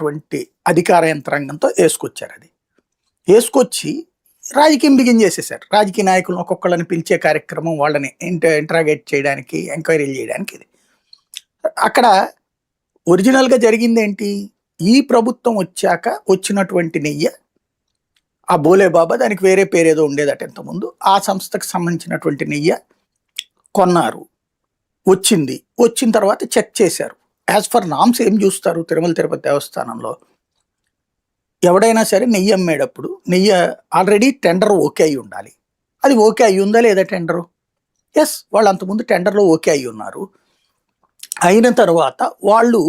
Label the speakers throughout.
Speaker 1: ఉన్నటువంటి అధికార యంత్రాంగంతో వేసుకొచ్చారు. అది వేసుకొచ్చి రాజకీయం బిగిన్ చేసేసారు. రాజకీయ నాయకులను ఒక్కొక్కళ్ళని పిలిచే కార్యక్రమం, వాళ్ళని ఇంట్రాగేట్ చేయడానికి, ఎంక్వైరీలు చేయడానికి. ఇది అక్కడ ఒరిజినల్గా జరిగింది ఏంటి? ఈ ప్రభుత్వం వచ్చాక వచ్చినటువంటి నెయ్యి, ఆ బోలే బాబా, దానికి వేరే పేరేదో ఉండేదట ఇంతకుముందు, ఆ సంస్థకు సంబంధించినటువంటి నెయ్యి కొన్నారు. వచ్చిన తర్వాత చెక్ చేశారు. యాజ్ ఫర్ నామ్స్ ఏం చూస్తారు తిరుమల తిరుపతి దేవస్థానంలో? ఎవడైనా సరే నెయ్యి అమ్మేటప్పుడు నెయ్యి ఆల్రెడీ టెండర్ ఓకే అయి ఉండాలి. అది ఓకే అయి ఉందా లేదా టెండరు? ఎస్, వాళ్ళు అంతకుముందు టెండర్లో ఓకే అయి ఉన్నారు. అయిన తర్వాత వాళ్ళు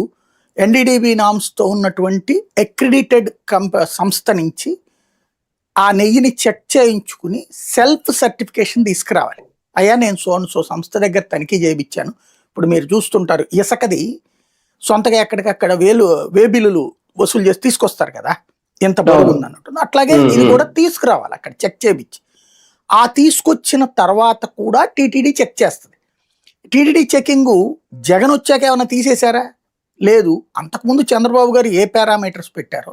Speaker 1: ఎన్డీడీబీ నామ్స్తో ఉన్నటువంటి అక్రిడిటెడ్ సంస్థ నుంచి ఆ నెయ్యిని చెక్ చేయించుకుని సెల్ఫ్ సర్టిఫికేషన్ తీసుకురావాలి. అయ్యా, నేను సో సంస్థ దగ్గర తనిఖీ చేయించాను. ఇప్పుడు మీరు చూస్తుంటారు, ఇసుకది సొంతగా ఎక్కడికక్కడ వేబిల్లులు వసూలు చేసి తీసుకొస్తారు కదా, ఎంత బాగుంది అన్నట్టు. అట్లాగే ఇది కూడా తీసుకురావాలి, అక్కడ చెక్ చేయించి. ఆ తీసుకొచ్చిన తర్వాత కూడా టీటీడీ చెక్ చేస్తుంది. టీటీడీ చెకింగ్ జగన్ వచ్చాక ఏమైనా తీసేశారా? లేదు. అంతకుముందు చంద్రబాబు గారు ఏ పారామీటర్స్ పెట్టారో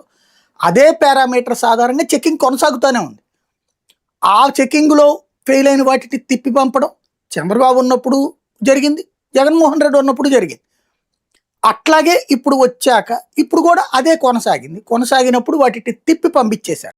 Speaker 1: అదే పారామీటర్స్ ఆధారంగా చెకింగ్ కొనసాగుతూనే ఉంది. ఆ చెకింగ్లో ఫెయిల్ అయిన వాటిని తిప్పి పంపడం చంద్రబాబు ఉన్నప్పుడు జరిగింది, జగన్మోహన్ రెడ్డి ఉన్నప్పుడు జరిగింది. అట్లాగే ఇప్పుడు వచ్చాక ఇప్పుడు కూడా అదే కొనసాగినప్పుడు వాటిని తిప్పి పంపించేశారు.